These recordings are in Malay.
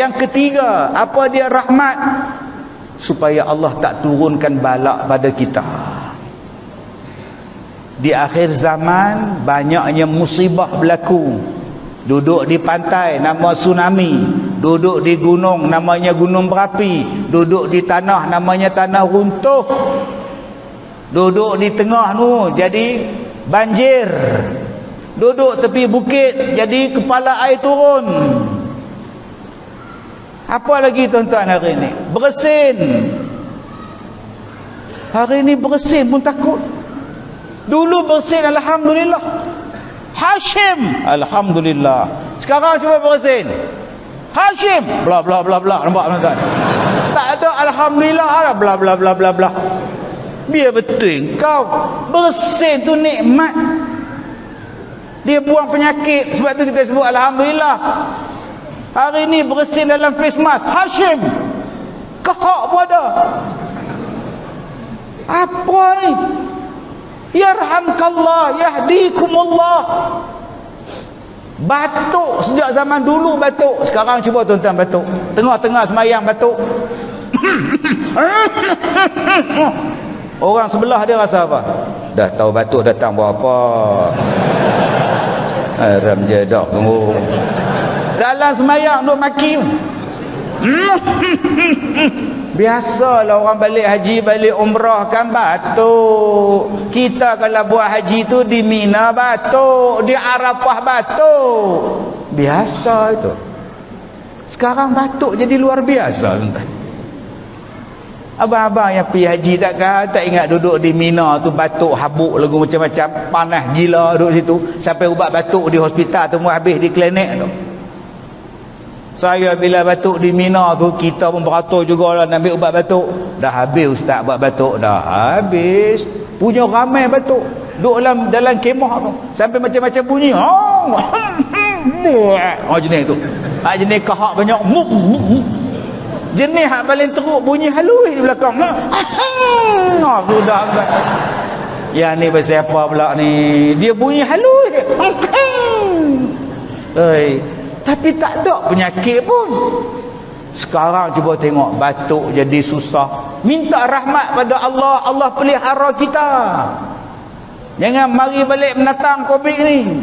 Yang ketiga, apa dia rahmat? Supaya Allah tak turunkan balak pada kita. Di akhir zaman banyaknya musibah berlaku. Duduk di pantai nama tsunami, duduk di gunung namanya gunung berapi, duduk di tanah namanya tanah runtuh, duduk di tengah tu jadi banjir, duduk tepi bukit jadi kepala air turun. Apa lagi tuan-tuan hari ini? Bersin. Hari ini bersin pun takut. Dulu bersin alhamdulillah. Hashim alhamdulillah. Sekarang cuba bersin. Hashim bla bla bla bla. Nampak tuan-tuan? Tak ada alhamdulillah bla bla bla bla bla. Biar betul kau. Bersin tu nikmat. Dia buang penyakit. Sebab tu kita sebut alhamdulillah. Hari ini bersin dalam face mask. Hashim. Kahak pun ada. Apa ni? Yarhamkallah, yahdikumullah. Batuk sejak zaman dulu batuk. Sekarang cuba tuan-tuan batuk. Tengah-tengah semayang batuk. Orang sebelah dia rasa apa? Dah tahu batuk datang buat apa? Haram je dah tunggu. Dalam semayang duk maki. Biasalah orang balik haji, balik umrah kan batuk. Kita kalau buat haji tu di Mina batuk, di Arafah batuk. Biasa itu. Sekarang batuk jadi luar biasa. Abang-abang yang pergi haji tak ingat duduk di Mina tu batuk habuk lagu macam-macam, panas gila duduk situ, sampai ubat batuk di hospital tu habis di klinik tu. Saya bila batuk di Mina tu, kita pun beratur jugalah nak ambil ubat batuk. Dah habis ustaz ubat batuk, dah habis. Punya ramai batuk. Duduk dalam kemah tu, sampai macam-macam bunyi. Jenis tu. Jenis kahak banyak. Jenis hak paling teruk bunyi halus di belakang. Sudah. Yang ni pasal apa pula ni? Dia bunyi halus. Tapi tak ada penyakit pun. Sekarang cuba tengok batuk jadi susah. Minta rahmat pada Allah, Allah pelihara kita. Jangan mari balik menatang Covid ni.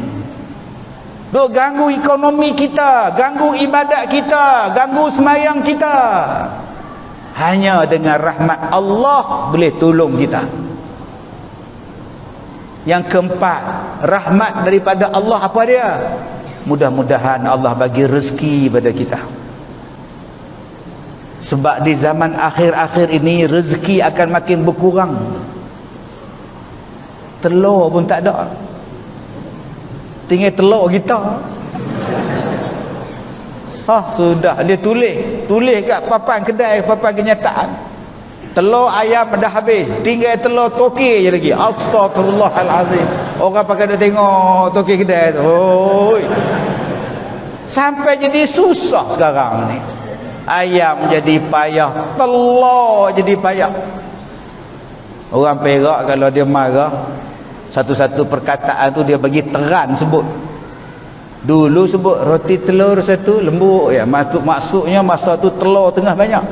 Duk ganggu ekonomi kita, ganggu ibadat kita, ganggu semayang kita. Hanya dengan rahmat Allah boleh tolong kita. Yang keempat, rahmat daripada Allah apa dia? Mudah-mudahan Allah bagi rezeki pada kita. Sebab di zaman akhir-akhir ini rezeki akan makin berkurang. Telur pun tak ada. Tinggal telur kita. Sudah dia tulis kat papan kedai, papan kenyataan. Telur ayam dah habis, tinggal telur toke je lagi. Astagfirullahalazim. Orang pakai dah tengok toke kedai tu. Sampai jadi susah sekarang ni. Ayam jadi payah, telur jadi payah. Orang Perak kalau dia marah, satu-satu perkataan tu dia bagi teran sebut. Dulu sebut roti telur satu lembut ya, maksudnya masa tu telur tengah banyak.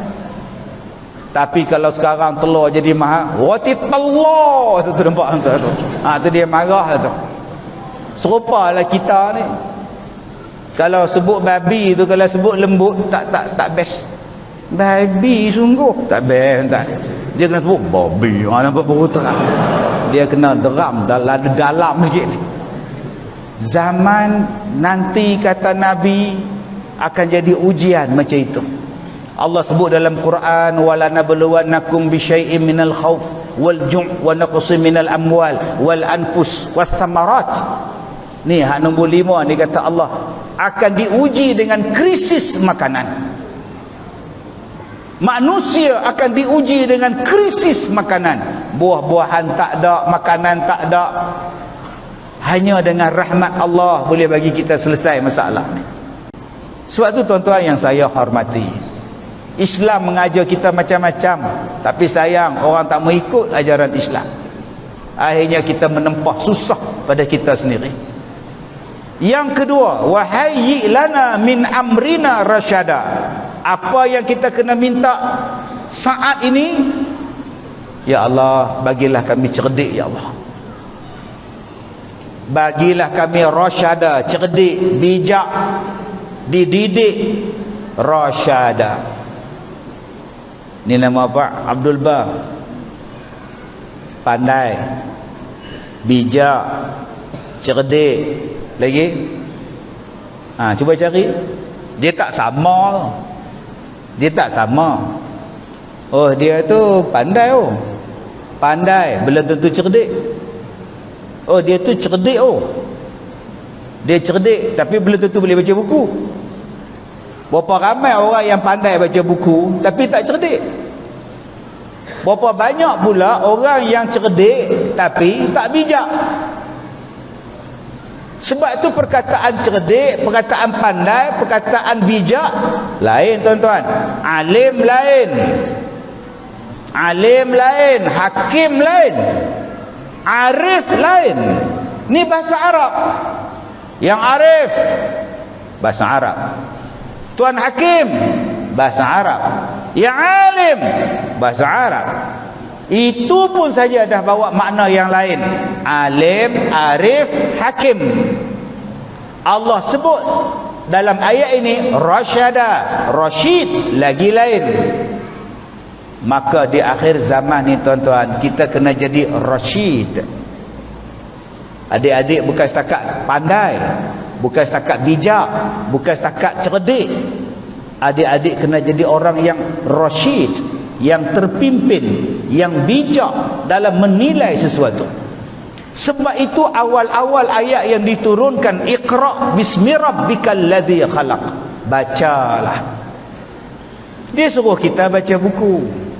Tapi kalau sekarang telur jadi mahal, roti telur tu nampak tu. Tu dia marah tu. Serupalah kita ni. Kalau sebut babi tu, kalau sebut lembut tak best. Babi sungguh tak best tak. Dia kena sebut babi, nampak baru terang. Dia kena deram dalam sikit. Zaman nanti kata Nabi akan jadi ujian macam itu. Allah sebut dalam Quran, wala nabluwannakum bisyai'in minal khauf wal ju' wa naqsin minal amwal wal anfus wath thamarat. Ni hak nombor 5 ni kata Allah akan diuji dengan krisis makanan. Manusia akan diuji dengan krisis makanan. Buah-buahan tak ada, makanan tak ada. Hanya dengan rahmat Allah boleh bagi kita selesai masalah ni. Sebab tu tuan-tuan yang saya hormati, Islam mengajar kita macam-macam, tapi sayang orang tak mau ikut ajaran Islam. Akhirnya kita menempah susah pada kita sendiri. Yang kedua, wahayyi lana min amrina rasyada. Apa yang kita kena minta saat ini? Ya Allah, bagilah kami cerdik, ya Allah. Bagilah kami rasyada, cerdik, bijak, dididik, rasyada. Ini nama apa? Abdul Bah. Pandai, bijak, cerdik. Lagi? Cuba cari. Dia tak sama. Dia tak sama. Oh, dia tu pandai oh. Pandai, belum tentu cerdik. Oh, dia tu cerdik oh. Dia cerdik tapi belum tentu boleh baca buku. Berapa ramai orang yang pandai baca buku tapi tak cerdik. Berapa banyak pula orang yang cerdik tapi tak bijak. Sebab itu perkataan cerdik, perkataan pandai, perkataan bijak lain tuan-tuan. Alim lain. Alim lain, hakim lain, arif lain. Ni bahasa Arab. Yang arif bahasa Arab. Tuan hakim bahasa Arab. Yang alim bahasa Arab. Itu pun saja dah bawa makna yang lain. Alim, arif, hakim. Allah sebut dalam ayat ini rasyada, rasyid lagi lain. Maka di akhir zaman ni tuan-tuan, kita kena jadi rasyid. Adik-adik bukan setakat pandai, bukan setakat bijak, bukan setakat cerdik. Adik-adik kena jadi orang yang rasyid, yang terpimpin, yang bijak dalam menilai sesuatu. Sebab itu awal-awal ayat yang diturunkan, Iqra bismi rabbikal ladzi khalaq. Bacalah. Dia suruh kita baca buku.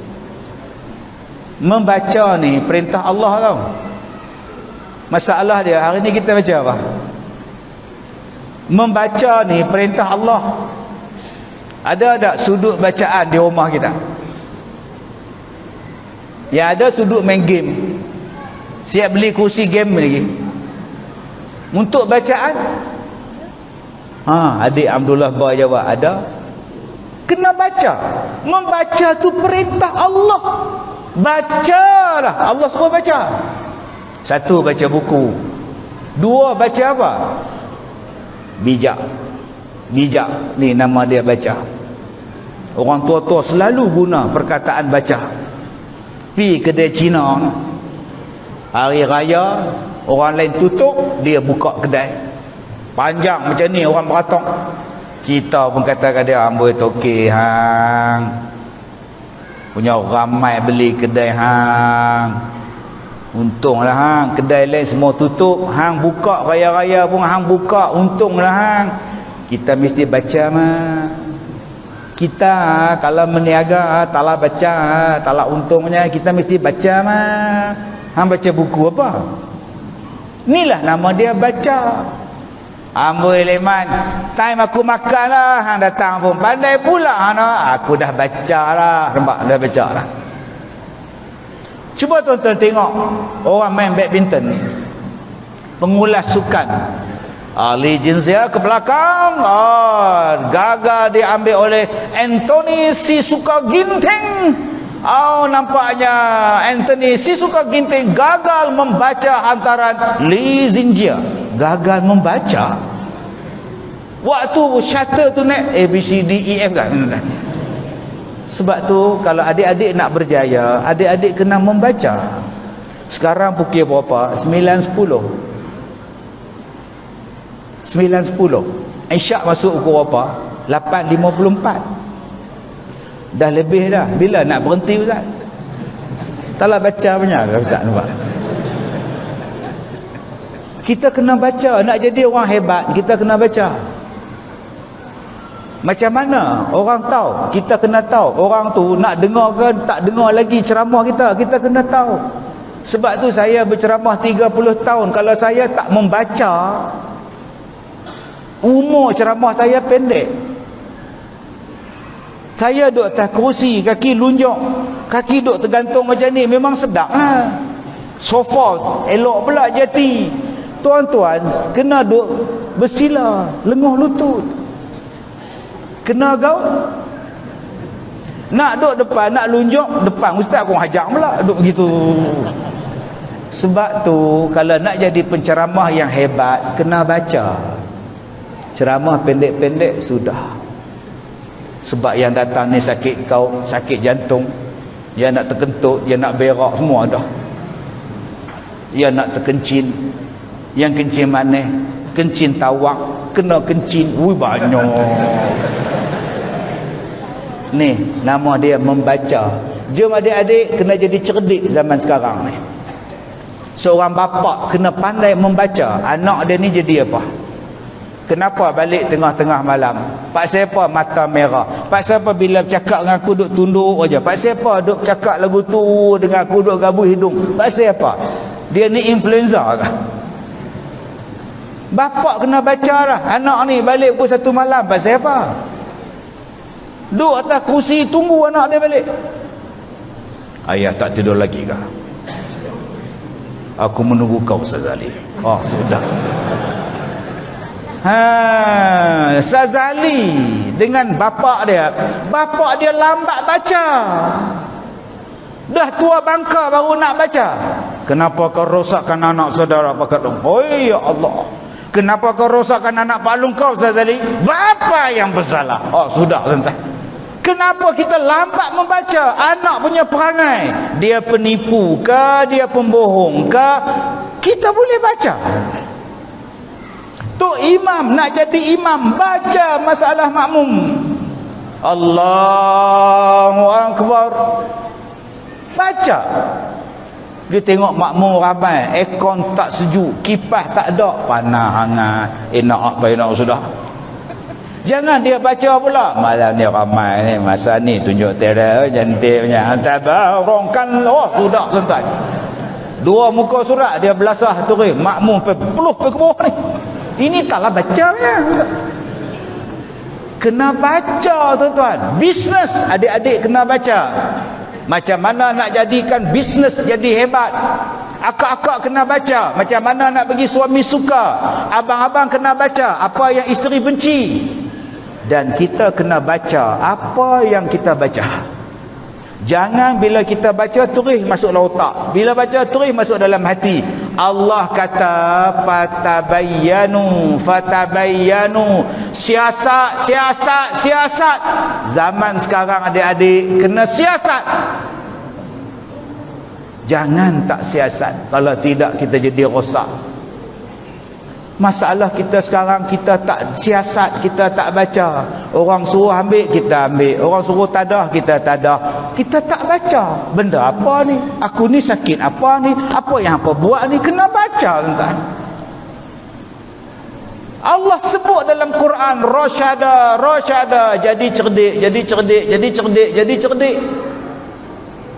Membaca ni perintah Allah tau. Masalah dia hari ni kita baca apa? Membaca ni perintah Allah. Ada tak sudut bacaan di rumah kita? Ya, ada sudut main game. Siap beli kursi game lagi. Untuk bacaan? Adik Abdullah Bah jawab, ada. Kena baca. Membaca tu perintah Allah. Bacalah. Allah suruh baca. Satu, baca buku. Dua, baca apa? Bijak. Bijak ni nama dia baca. Orang tua-tua selalu guna perkataan baca. Pergi kedai Cina, hari raya orang lain tutup, dia buka kedai panjang macam ni, orang beratok. Kita pun kata kat dia, amboi toke hang, punya ramai beli kedai hang, untunglah hang. Kedai lain semua tutup, hang buka raya-raya pun hang buka, untunglah hang. Kita mesti baca mah. Kita kalau meniaga taklah baca, taklah untungnya, kita mesti baca mah. Hang baca buku apa? Inilah nama dia baca. Amboi Leman, time aku makan lah, hang datang pun pandai pula hang. Aku dah baca lah, nampak dah baca lah. Cuba tuan-tuan tengok orang main badminton, pengulas sukan. Ali Jinzia ke belakang, gagal diambil oleh Anthony Sisuka Ginting. Nampaknya Anthony Sisuka Ginting gagal membaca hantaran Li Jinzia. Gagal membaca. Waktu shutter tu naik A, B, C, D, E, F kan. Sebab tu kalau adik-adik nak berjaya, adik-adik kena membaca. Sekarang pukul berapa? 9.10. 9.10. Isyak masuk pukul berapa? 8.54. Dah lebih dah. Bila nak berhenti Ustaz? Taklah baca banyak Ustaz, nampak? Kita kena baca. Nak jadi orang hebat, kita kena baca. Macam mana orang tahu? Kita kena tahu orang tu nak dengar ke tak dengar lagi ceramah kita. Kita kena tahu. Sebab tu saya berceramah 30 tahun. Kalau saya tak membaca, umur ceramah saya pendek. Saya duduk atas kerusi, kaki lunjuk, kaki duduk tergantung macam ni, memang sedap lah. Sofa elok pula jati. Tuan-tuan kena duduk bersila, lenguh lutut, kena gaul Nak duduk depan, nak lunjuk depan ustaz aku hajar pula duduk begitu. Sebab tu kalau nak jadi penceramah yang hebat, kena baca. Ceramah pendek-pendek sudah. Sebab yang datang ni sakit kau, sakit jantung, dia nak terkentut, dia nak berak, semua dah. Dia nak terkencing. Yang kencing mana? Kencing tawak, kena kencing. Ui, banyak. Ni nama dia membaca. Jom adik-adik kena jadi cerdik zaman sekarang ni. Seorang bapa kena pandai membaca. Anak dia ni jadi apa? Kenapa balik tengah-tengah malam? Pak siapa mata merah? Pak siapa bila cakap dengan aku duk tunduk aja? Pak siapa duk cakap lagu tu dengan aku duk gabuh hidung? Pak siapa? Dia ni influenza kah? Bapa kena baca lah. Anak ni balik pukul 1 malam. Pak siapa? Duduk atas kerusi tunggu anak dia balik. Ayah tak tidur lagi kah? Aku menunggu kau Sazali. Oh sudah. Sazali dengan bapak dia. Bapak dia lambat baca. Dah tua bangka baru nak baca. Kenapa kau rosakkan anak saudara Pak Long? Oh ya Allah. Kenapa kau rosakkan anak Pak Long kau Sazali? Bapa yang bersalah. Oh sudah tuan-tuan. Kenapa kita lambat membaca anak punya perangai? Dia penipu ke? Dia pembohong ke? Kita boleh baca. Tu imam, nak jadi imam, baca masalah makmum. Allahu Akbar. Baca. Dia tengok makmum ramai, aircon tak sejuk, kipas tak ada, panas hangat. Nak apa nak sudah. Jangan dia baca pula. Malam ni ramai ni, masa ni tunjuk tera cantiknya. Tabarakallah. Sudah tuan-tuan. 2 muka surat dia belasah turis. Makmum peluh ke bawah ni. Ini taklah bacanya. Kena baca tuan-tuan. Bisnes adik-adik kena baca. Macam mana nak jadikan bisnes jadi hebat. Akak-akak kena baca. Macam mana nak bagi suami suka. Abang-abang kena baca. Apa yang isteri benci. Dan kita kena baca apa yang kita baca. Jangan bila kita baca turis masuk dalam otak. Bila baca turis masuk dalam hati. Allah kata fatabayyanu. Siasat. Zaman sekarang adik-adik kena siasat. Jangan tak siasat. Kalau tidak kita jadi rosak. Masalah kita sekarang, kita tak siasat, kita tak baca. Orang suruh ambil, kita ambil. Orang suruh tadah, kita tadah. Kita tak baca. Benda apa ni? Aku ni sakit apa ni? Apa yang apa buat ni? Kena baca tuan-tuan. Allah sebut dalam Quran, Rasyada. Jadi cerdik.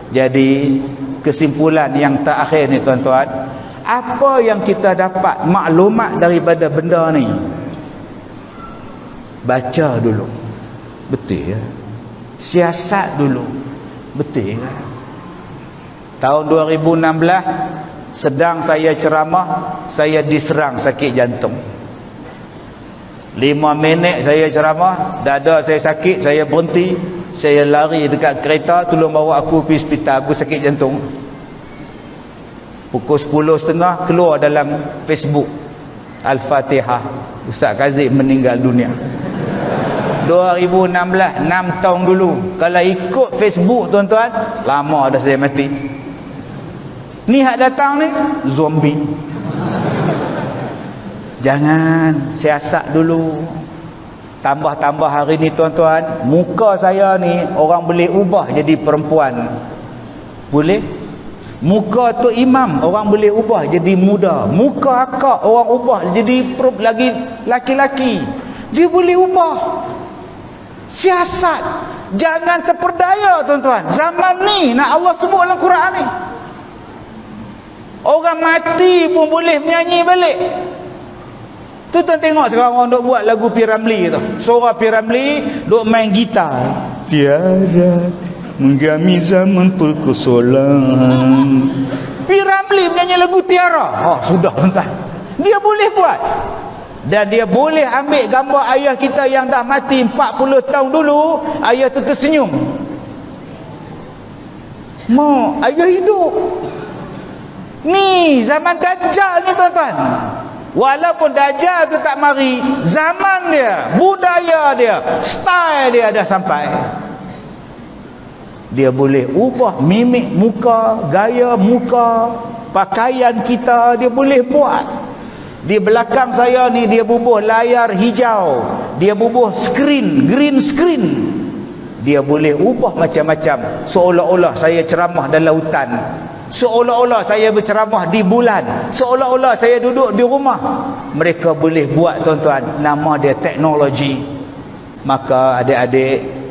Jadi kesimpulan yang terakhir ni tuan-tuan. Apa yang kita dapat maklumat daripada benda ni? Baca dulu. Betul ya? Siasat dulu. Betul ya? Tahun 2016 sedang saya ceramah, saya diserang sakit jantung. 5 minit saya ceramah, dada saya sakit, saya berhenti, saya lari dekat kereta, tolong bawa aku pergi hospital, aku sakit jantung. Pukul 10.30 keluar dalam Facebook Al-Fatihah, Ustaz Kazim meninggal dunia. 2016, 6 tahun dulu. Kalau ikut Facebook tuan-tuan, lama dah saya mati. Ni hak datang ni zombie. Jangan, siasat dulu. Tambah-tambah hari ni tuan-tuan, muka saya ni orang boleh ubah jadi perempuan. Boleh? Muka tu imam orang boleh ubah jadi muda. Muka akak orang ubah jadi lagi laki-laki. Dia boleh ubah. Siasat. Jangan terperdaya tuan-tuan. Zaman ni nak Allah sebut dalam Quran ni. Orang mati pun boleh menyanyi balik. Tuan-tuan tengok sekarang orang duk buat lagu P. Ramlee tu. Suara P. Ramlee duk main gitar. Tiada menggami zaman perkusolan. P. Ramlee menyanyi lagu Tiara. Oh sudah tuan-tuan. Dia boleh buat. Dan dia boleh ambil gambar ayah kita yang dah mati 40 tahun dulu. Ayah tu tersenyum. Mak, ayah hidup. Ni zaman Dajjal ni tuan-tuan. Walaupun Dajjal tu tak mari, zaman dia, budaya dia, style dia dah sampai. Dia boleh ubah mimik muka, gaya muka, pakaian kita, dia boleh buat. Di belakang saya ni dia bubuh layar hijau, dia bubuh skrin, green screen. Dia boleh ubah macam-macam, seolah-olah saya ceramah dalam hutan, seolah-olah saya berceramah di bulan, seolah-olah saya duduk di rumah. Mereka boleh buat tuan-tuan, nama dia teknologi. Maka adik-adik,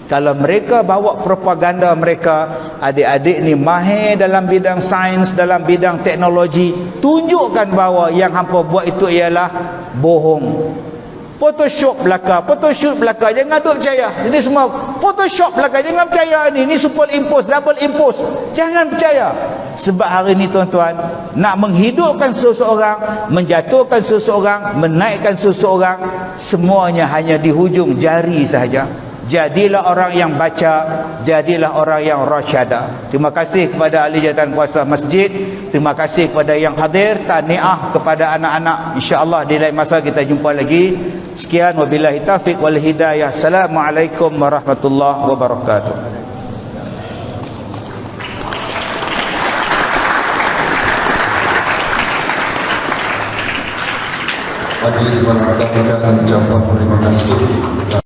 kalau mereka bawa propaganda mereka, adik-adik ni mahir dalam bidang sains, dalam bidang teknologi, tunjukkan bahawa yang hampa buat itu ialah bohong. Photoshop belaka, Photoshop belaka, jangan duk percaya. Ini semua Photoshop belaka, jangan percaya ni. Ini superimpose, double impose, jangan percaya. Sebab hari ni tuan-tuan, nak menghidupkan seseorang, menjatuhkan seseorang, menaikkan seseorang, semuanya hanya di hujung jari sahaja. Jadilah orang yang baca, jadilah orang yang rasyada. Terima kasih kepada ahli jawatan kuasa masjid, terima kasih kepada yang hadir, tahniah kepada anak-anak. InsyaAllah di lain masa kita jumpa lagi. Sekian, wabillahi taufiq wal hidayah. Assalamualaikum warahmatullahi wabarakatuh. Majelis Warahmatullahi Wabarakatuh, terima kasih.